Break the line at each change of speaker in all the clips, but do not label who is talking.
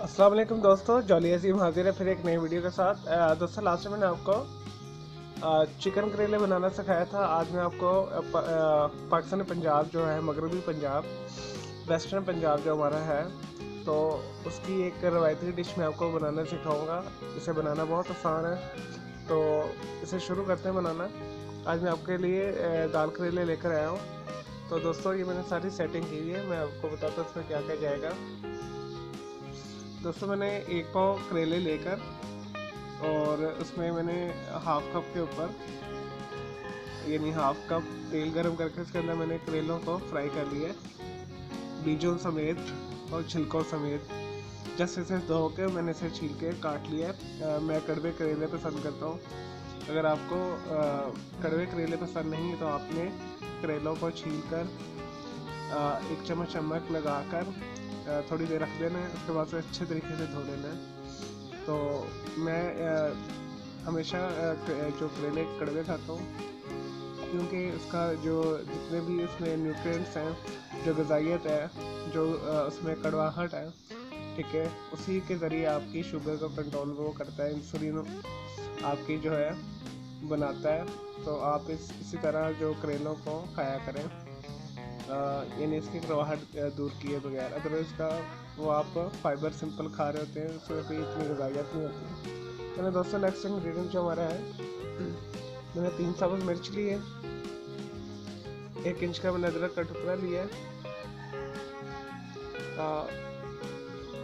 अस्सलाम वालेकुम दोस्तों, जॉली अजीम हाजिर है फिर एक नई वीडियो के साथ। दोस्तों लास्ट में मैंने आपको चिकन करेले बनाना सिखाया था। आज मैं आपको पाकिस्तानी पंजाब जो है, मगरबी पंजाब, वेस्टर्न पंजाब जो हमारा है, तो उसकी एक रवायती डिश मैं आपको बनाना सिखाऊंगा। इसे बनाना बहुत आसान है, तो इसे शुरू करते हैं बनाना। आज मैं आपके लिए दाल करेले लेकर आया हूँ। तो दोस्तों ये मैंने सारी सेटिंग की हुई है, मैं आपको बताता हूँ इसमें क्या क्या जाएगा। दोस्तों मैंने एक पाव करेले लेकर और उसमें मैंने हाफ कप के ऊपर यानी हाफ कप तेल गरम करके उसके अंदर मैंने करेलों को फ्राई कर लिया, बीजों समेत और छिलकों समेत। जैसे इसे धो के मैंने इसे छील के काट लिया। मैं कड़वे करेले पसंद करता हूँ। अगर आपको कड़वे करेले पसंद नहीं है तो आपने करेलों को छील कर एक चम्मच नमक लगाकर थोड़ी देर रख देना है। उसके बाद से अच्छे तरीके से धो लेना है। तो मैं हमेशा जो करेले कड़वे खाता हूँ, क्योंकि उसका जो जितने भी उसमें न्यूट्रिएंट्स हैं, जो ग़िज़ाइयत है, जो उसमें कड़वाहट है, ठीक है, उसी के ज़रिए आपकी शुगर का कंट्रोल वो करता है, इंसुलिन आपकी जो है बनाता है। तो आप इसी तरह जो करेलों को खाया करें, यानी इसकी कड़वाहट दूर किए बगैर। अदरवाइज़ का वो आप फाइबर सिंपल खा रहे होते हैं, उसमें कोई इतनी ग़िज़ाइयत नहीं होती। मैंने दोस्तों नेक्स्ट इंग्रेडिएंट जो हमारा है, मैंने 3 साबुत मिर्च लिए, 1 इंच का मैंने अदरक का टुकड़ा लिया है।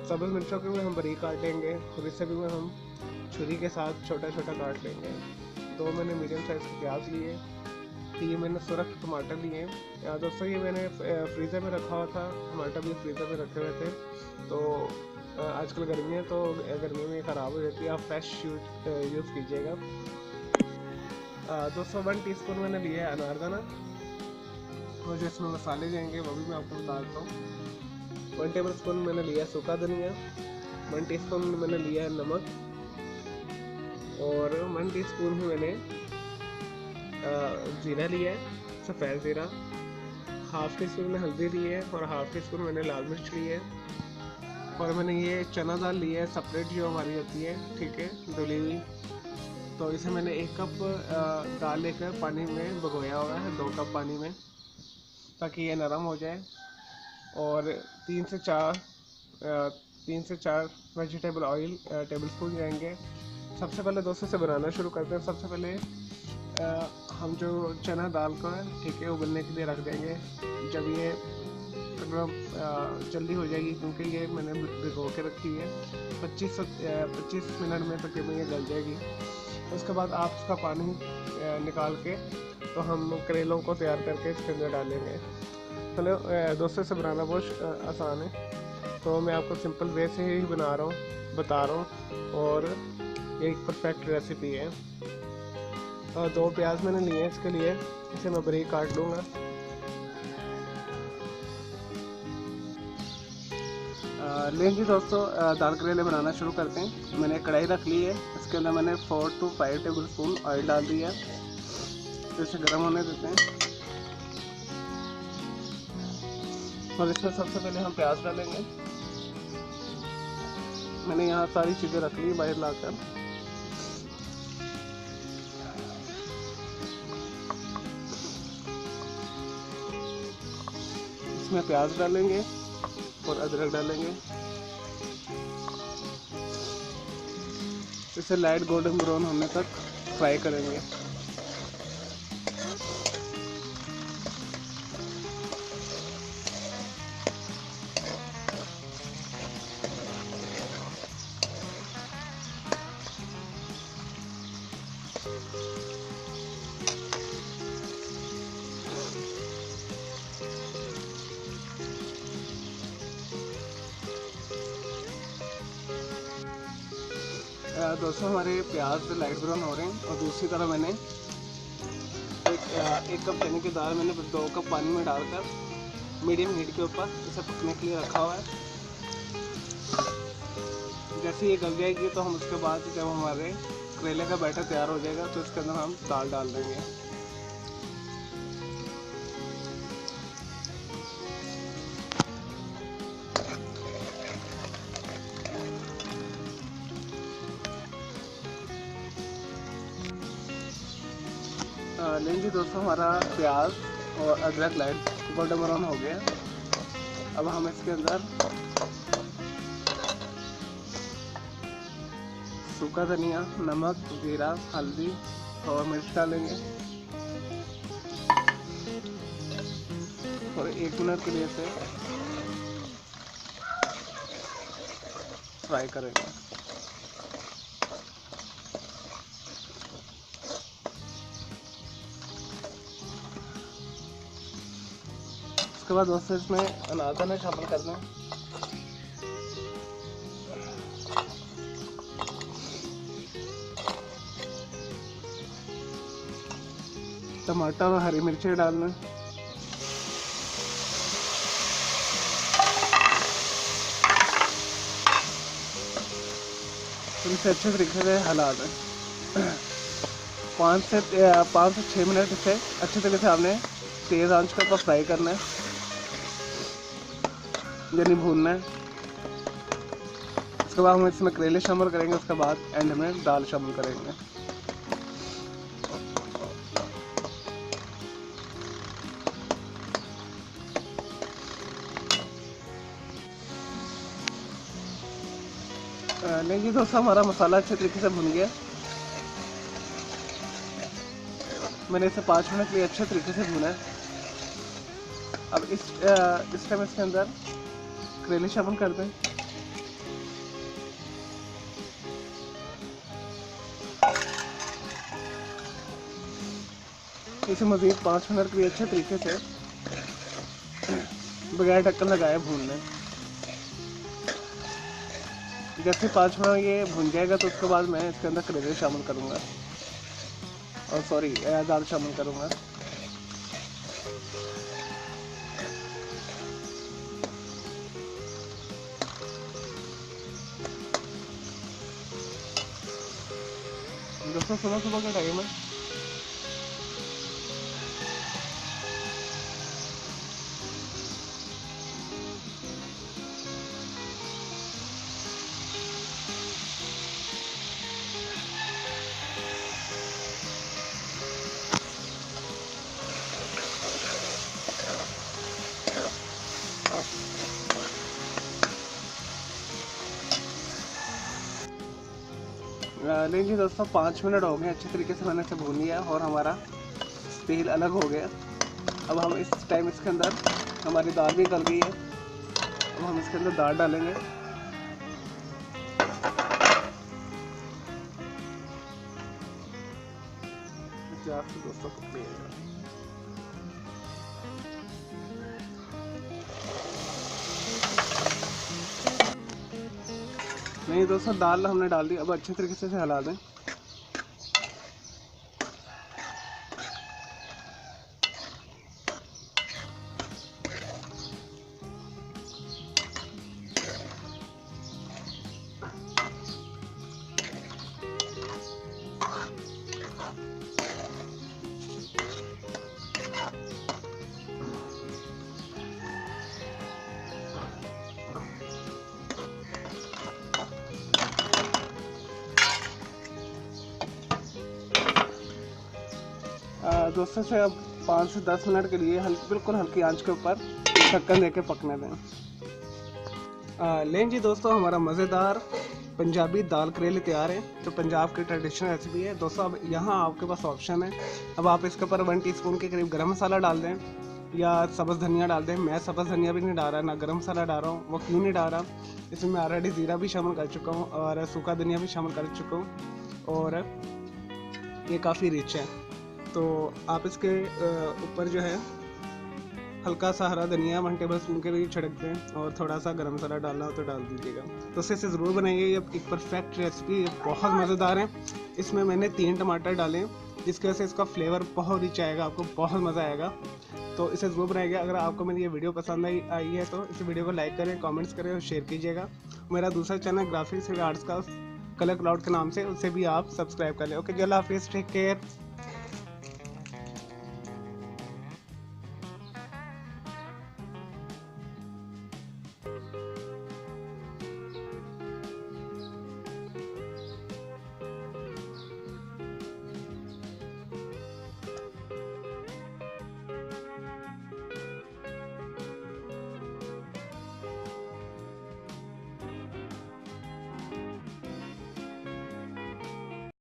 साबुत मिर्चों को भी हम बारीक काटेंगे और इसे भी हम छुरी के साथ छोटा छोटा काट लेंगे। 2 मैंने मीडियम साइज़ के प्याज लिए, 3 मैंने सुरख टमाटर लिए। दोस्तों ये मैंने फ्रीज़र में रखा हुआ था, टमाटर भी फ्रीज़र में रखे हुए थे। तो आजकल गर्मी है, तो गर्मी में ख़राब हो जाती है, आप फ्रेश यूज़ कीजिएगा। दोस्तों 1 टीस्पून मैंने लिया है अनारदाना, और जो इसमें मसाले जाएंगे वो भी मैं आपको बता देता हूँ। 1 टेबल स्पून मैंने लिया है सूखा धनिया, 1 टीस्पून मैंने लिया है नमक, और 1 टीस्पून ही मैंने ज़ीरा लिया है, सफ़ेद ज़ीरा, हाफ़ टी स्पून मैंने हल्दी ली है, और हाफ़ टी स्पून मैंने लाल मिर्च ली है। और मैंने ये चना दाल ली है सेपरेट, जो हमारी होती है, ठीक है, धुली हुई। तो इसे मैंने 1 कप दाल लेकर पानी में भिगोया हुआ है, 2 कप पानी में, ताकि ये नरम हो जाए। और 3 से 4 वेजिटेबल ऑयल टेबल स्पून जाएंगे। सबसे पहले दोस्तों से बनाना शुरू करते हैं। सबसे पहले हम जो चना दाल को है, ठीक है, उबलने के लिए रख देंगे। जब ये जल्दी हो जाएगी, क्योंकि ये मैंने भिगो के रखी है, 25 मिनट में तकरीबन ये गल जाएगी। उसके बाद आप उसका पानी निकाल के तो हम करेलों को तैयार करके इसके अंदर डालेंगे। चलो दोस्तों से बनाना बहुत आसान है, तो मैं आपको सिंपल वे से ही बता रहा हूँ, और ये एक परफेक्ट रेसिपी है। 2 प्याज मैंने लिए हैं इसके लिए, इसे मैं बारीक काट लूँगा। लीजिए दोस्तों, दाल करेले बनाना शुरू करते हैं। मैंने कढ़ाई रख ली है, इसके अंदर मैंने 4 से 5 टेबल स्पून ऑयल डाल दिया, तो इसे गर्म होने देते हैं। और इसमें सबसे पहले हम प्याज डालेंगे। मैंने यहाँ सारी चीज़ें रख ली बाहर लाकर। इसमें प्याज डालेंगे और अदरक डालेंगे, इसे लाइट गोल्डन ब्राउन होने तक फ्राई करेंगे। दोस्तों हमारे प्याज लाइट ब्राउन हो रहे हैं, और दूसरी तरफ मैंने एक कप चने की दाल मैंने 2 कप पानी में डालकर मीडियम हीट के ऊपर इसे पकने के लिए रखा हुआ है। जैसे ये गल जाएगी तो हम उसके बाद जब हमारे करेले का बैटर तैयार हो जाएगा, तो इसके अंदर हम दाल डाल देंगे। लीजिए दोस्तों, हमारा प्याज और अदरक लाइट गोल्डन ब्राउन हो गया। अब हम इसके अंदर सूखा धनिया, नमक, जीरा, हल्दी और मिर्च डालेंगे और 1 मिनट के लिए इसे फ्राई करेंगे। उसके बाद दोस्तों इसमें अनार शामिल कर दें। टमाटर और हरी मिर्ची डालना। इसे अच्छे तरीके से हिला दें। 5 से 6 मिनट इसे अच्छे तरीके से आपने तेज़ आंच पर फ्राई करना है, यानी भूनना है। उसके बाद हम इसमें करेले शामिल करेंगे। उसके बाद एंड में दाल शामिल करेंगे। नहीं दोस्तों, हमारा मसाला अच्छे तरीके से भुन गया। मैंने इसे 5 मिनट के लिए अच्छे तरीके से भुना है। अब इस टाइम इसके अंदर करेले शामिल कर दें। इसे मज़ीद 5 मिनट के लिए अच्छे तरीके से बगैर ढक्कन लगाए भून लें। जैसे 5 मिनट ये भुन जाएगा तो उसके बाद मैं इसके अंदर करेले शामिल करूँगा और दाल शामिल करूँगा। दोस्तों सुबह का टाइम है। लीजिए दोस्तों, 5 मिनट हो गए। अच्छे तरीके से मैंने इसे भून लिया और हमारा तेल अलग हो गया। अब हम इस टाइम इसके अंदर हमारी दाल भी गल गई है। अब हम इसके अंदर दाल डालेंगे। दोस्तों नहीं दोस्तों, दाल हमने डाल दी। अब अच्छे तरीके से हिला दें। दोस्तों से अब 5 से 10 मिनट के लिए बिल्कुल हल्की आंच के ऊपर ढक्कन देके पकने दें। लें जी दोस्तों, हमारा मज़ेदार पंजाबी दाल करेले तैयार है। तो पंजाब की ट्रेडिशनल रेसिपी है दोस्तों। अब यहाँ आपके पास ऑप्शन है। अब आप इसके ऊपर 1 टीस्पून के करीब गरम मसाला डाल दें या सब्ज़ धनिया डाल दें। मैं सब्ज़ धनिया भी नहीं डाल रहा, ना गरम मसाला डाल रहा हूँ। वो क्यों नहीं डाल रहा, इसमें मैं ऑलरेडी ज़ीरा भी शामिल कर चुका हूँ और सूखा धनिया भी शामिल कर चुका हूँ और ये काफ़ी रिच है। तो आप इसके ऊपर जो है हल्का सा हरा धनिया 1 टेबलस्पून के लिए छिड़क दें और थोड़ा सा गरम मसाला डालना हो तो डाल दीजिएगा। तो इसे ज़रूर बनाइए। ये एक परफेक्ट रेसिपी, ये बहुत मज़ेदार है। इसमें मैंने 3 टमाटर डाले जिसकी वजह से इसका फ्लेवर बहुत रिच आएगा, आपको बहुत मज़ा आएगा। तो इसे ज़रूर बनाइएगा। अगर आपको मेरी ये वीडियो पसंद आई है तो इस वीडियो को लाइक करें, कमेंट्स करें और शेयर कीजिएगा। मेरा दूसरा चैनल ग्राफिक्स एंड आर्ट्स का कलर क्लाउड के नाम से, उसे भी आप सब्सक्राइब कर लें। ओके जी, अल्लाह हाफिज़, टेक केयर।